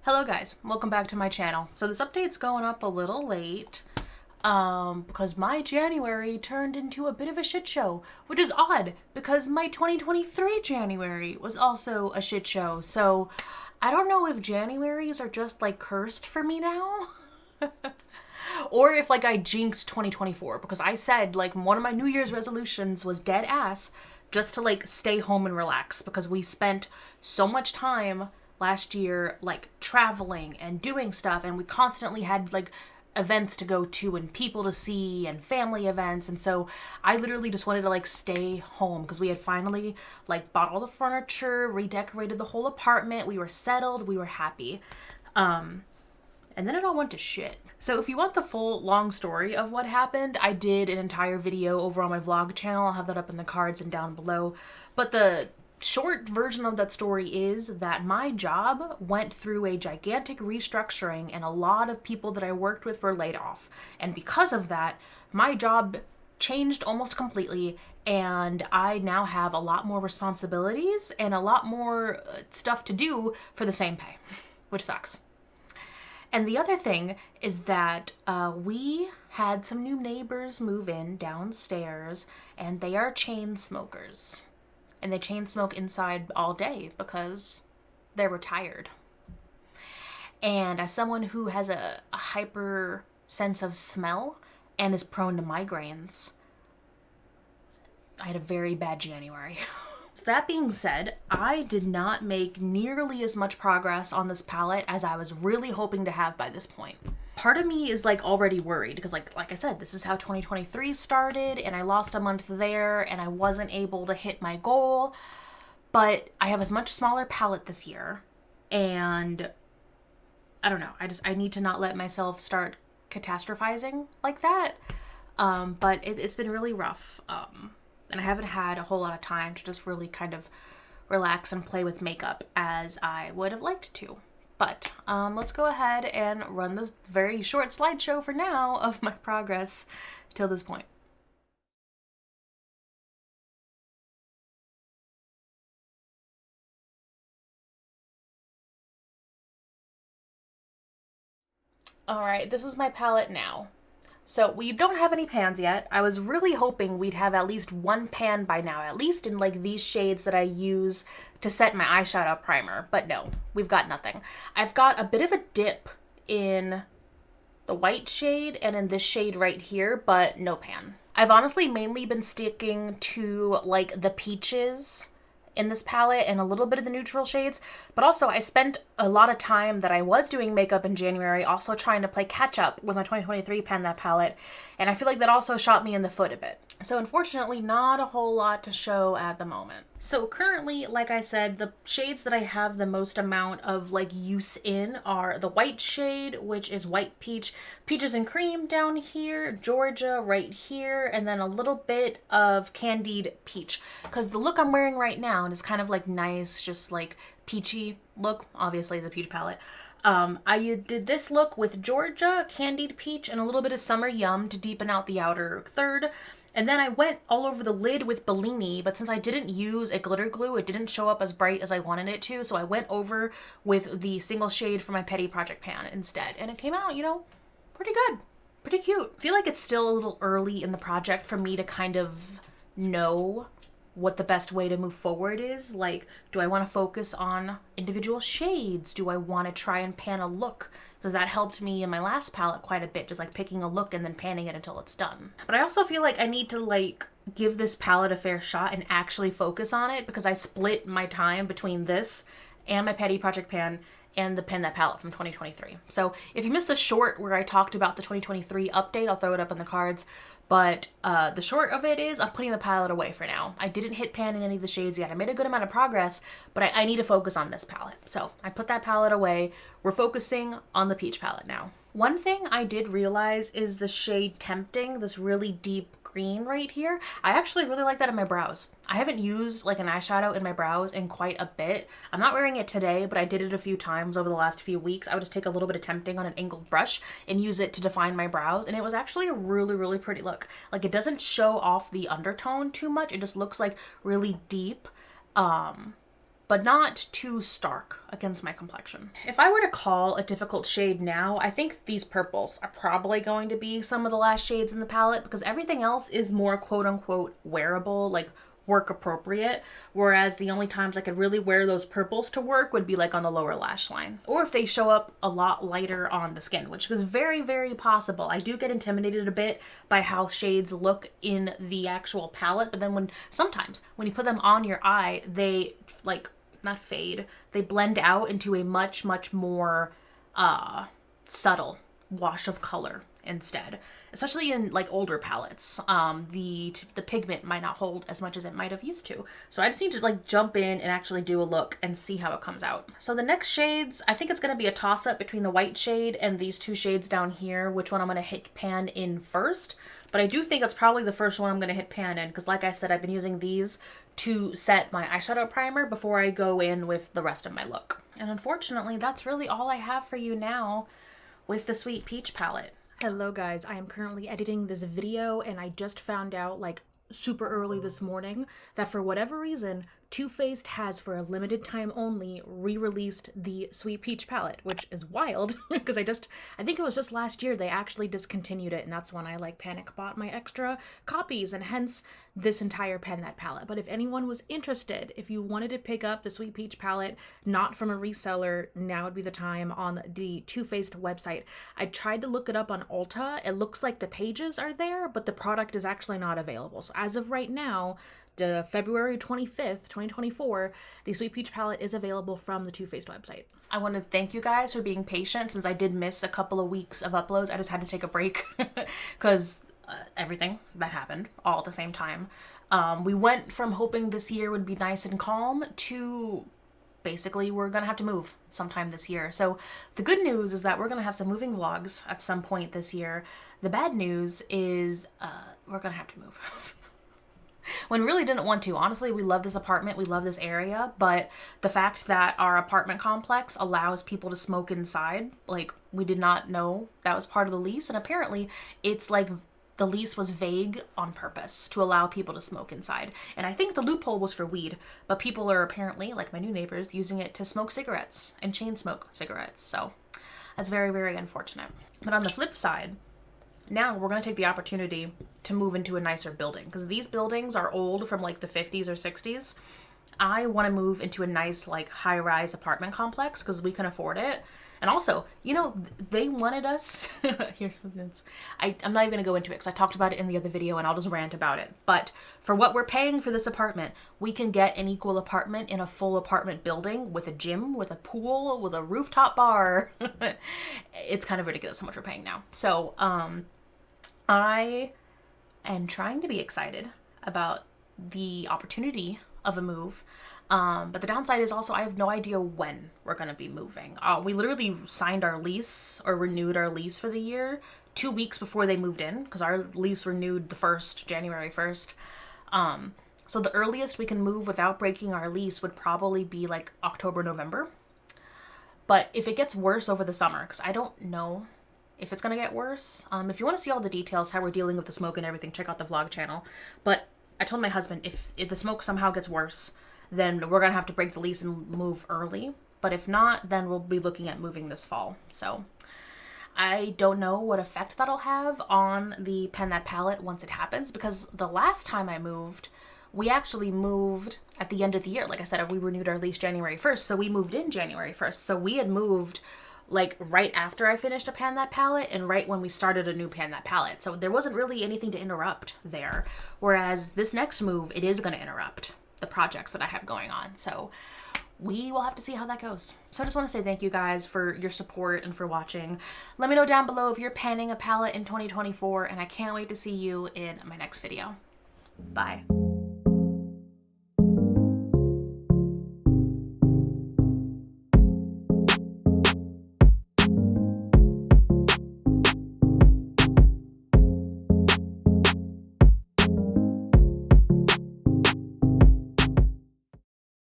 Hello guys, welcome back to my channel. So this update's going up a little late because my January turned into a bit of a shit show, which is odd because my 2023 January was also a shit show. So I don't know if Januaries are just like cursed for me now or if like I jinxed 2024 because I said like one of my New Year's resolutions was dead ass just to like stay home and relax because we spent so much time last year like traveling and doing stuff, and we constantly had like events to go to and people to see and family events, and so I literally just wanted to like stay home because we had finally like bought all the furniture, redecorated the whole apartment, we were settled, we were happy, and then it all went to shit. So if you want the full long story of what happened, I did an entire video over on my vlog channel. I'll have that up in the cards and down below. But the short version of that story is that my job went through a gigantic restructuring and a lot of people that I worked with were laid off. And because of that, my job changed almost completely, and I now have a lot more responsibilities and a lot more stuff to do for the same pay, which sucks. And the other thing is that we had some new neighbors move in downstairs, and they are chain smokers. And they chain smoke inside all day because they're retired. And as someone who has a hyper sense of smell and is prone to migraines, I had a very bad January. So that being said, I did not make nearly as much progress on this palette as I was really hoping to have by this point. Part of me is like already worried because like I said, this is how 2023 started and I lost a month there and I wasn't able to hit my goal. But I have a much smaller palette this year, and I don't know, I need to not let myself start catastrophizing like that. But it's been really rough. And I haven't had a whole lot of time to just really kind of relax and play with makeup as I would have liked to. But let's go ahead and run this very short slideshow for now of my progress till this point. Alright, this is my palette now. So we don't have any pans yet. I was really hoping we'd have at least one pan by now, at least in like these shades that I use to set my eyeshadow primer, but no, we've got nothing. I've got a bit of a dip in the white shade and in this shade right here, but no pan. I've honestly mainly been sticking to like the peaches in this palette and a little bit of the neutral shades, but also I spent a lot of time that I was doing makeup in January also trying to play catch up with my 2023 Pan That palette, and I feel like that also shot me in the foot a bit. So unfortunately, not a whole lot to show at the moment. So currently, like I said, the shades that I have the most amount of like use in are the white shade, which is White Peach, Peaches and Cream down here, Georgia right here, and then a little bit of Candied Peach. Because the look I'm wearing right now is kind of like nice, just like peachy look, obviously the peach palette. I did this look with Georgia, Candied Peach, and a little bit of Summer Yum to deepen out the outer third. And then I went all over the lid with Bellini, but since I didn't use a glitter glue, it didn't show up as bright as I wanted it to, so I went over with the single shade for my Petty Project Pan instead. And it came out, you know, pretty good. Pretty cute. I feel like it's still a little early in the project for me to kind of know what the best way to move forward is. Like, do I want to focus on individual shades? Do I want to try and pan a look? Because that helped me in my last palette quite a bit, just like picking a look and then panning it until it's done. But I also feel like I need to like give this palette a fair shot and actually focus on it, because I split my time between this and my Petty Project Pan and the Pan That palette from 2023. So if you missed the short where I talked about the 2023 update, I'll throw it up in the cards. But the short of it is I'm putting the palette away for now. I didn't hit pan in any of the shades yet. I made a good amount of progress, but I need to focus on this palette. So I put that palette away. We're focusing on the peach palette now. One thing I did realize is the shade Tempting, this really deep green right here. I actually really like that in my brows. I haven't used like an eyeshadow in my brows in quite a bit. I'm not wearing it today, but I did it a few times over the last few weeks. I would just take a little bit of Tempting on an angled brush and use it to define my brows, and it was actually a really, really pretty look. Like, it doesn't show off the undertone too much. It just looks like really deep, but but not too stark against my complexion. If I were to call a difficult shade now, I think these purples are probably going to be some of the last shades in the palette, because everything else is more quote unquote wearable, like work appropriate, whereas the only times I could really wear those purples to work would be like on the lower lash line, or if they show up a lot lighter on the skin, which is very, very possible. I do get intimidated a bit by how shades look in the actual palette, but then sometimes when you put them on your eye, they like not fade, they blend out into a much, much more subtle wash of color instead, especially in like older palettes. The pigment might not hold as much as it might have used to. So I just need to like jump in and actually do a look and see how it comes out. So the next shades, I think it's going to be a toss up between the white shade and these two shades down here, which one I'm going to hit pan in first. But I do think it's probably the first one I'm going to hit pan in, because like I said, I've been using these to set my eyeshadow primer before I go in with the rest of my look. And unfortunately, that's really all I have for you now with the Sweet Peach palette. Hello guys, I am currently editing this video and I just found out like super early this morning that for whatever reason, Too Faced has for a limited time only re-released the Sweet Peach palette, which is wild because I think it was just last year they actually discontinued it, and that's when I like panic bought my extra copies, and hence this entire pen that palette. But if anyone was interested, if you wanted to pick up the Sweet Peach palette not from a reseller, now would be the time on the Too Faced website. I tried to look it up on Ulta. It looks like the pages are there, but the product is actually not available. So as of right now, February 25th, 2024, the Sweet Peach palette is available from the Too Faced website. I want to thank you guys for being patient since I did miss a couple of weeks of uploads. I just had to take a break because everything that happened all at the same time. We went from hoping this year would be nice and calm to basically we're gonna have to move sometime this year. So the good news is that we're gonna have some moving vlogs at some point this year. The bad news is we're gonna have to move. When we really didn't want to. Honestly, we love this apartment, we love this area, but the fact that our apartment complex allows people to smoke inside, like, we did not know that was part of the lease, and apparently it's like the lease was vague on purpose to allow people to smoke inside. And I think the loophole was for weed, but people are apparently, like my new neighbors, using it to smoke cigarettes and chain smoke cigarettes. So that's very, very unfortunate. But on the flip side, now we're going to take the opportunity to move into a nicer building, because these buildings are old from like the 50s or 60s. I want to move into a nice like high-rise apartment complex because we can afford it. And also, you know, they wanted us I'm not even going to go into it because I talked about it in the other video and I'll just rant about it. But for what we're paying for this apartment, we can get an equal apartment in a full apartment building with a gym, with a pool, with a rooftop bar. It's kind of ridiculous how much we're paying now. So I am trying to be excited about the opportunity of a move. But the downside is also I have no idea when we're going to be moving. We literally signed our lease or renewed our lease for the year 2 weeks before they moved in, because our lease renewed January 1st. So the earliest we can move without breaking our lease would probably be like October, November. But if it gets worse over the summer, because I don't know if it's going to get worse. If you want to see all the details, how we're dealing with the smoke and everything, check out the vlog channel. But I told my husband if the smoke somehow gets worse, then we're going to have to break the lease and move early. But if not, then we'll be looking at moving this fall. So I don't know what effect that'll have on the pen that palette once it happens, because the last time I moved, we actually moved at the end of the year. Like I said, we renewed our lease January 1st, so we moved in January 1st. So we had moved like right after I finished a pan that palette and right when we started a new pan that palette. So there wasn't really anything to interrupt there. Whereas this next move, it is going to interrupt the projects that I have going on. So we will have to see how that goes. So I just want to say thank you guys for your support and for watching. Let me know down below if you're panning a palette in 2024, and I can't wait to see you in my next video. Bye.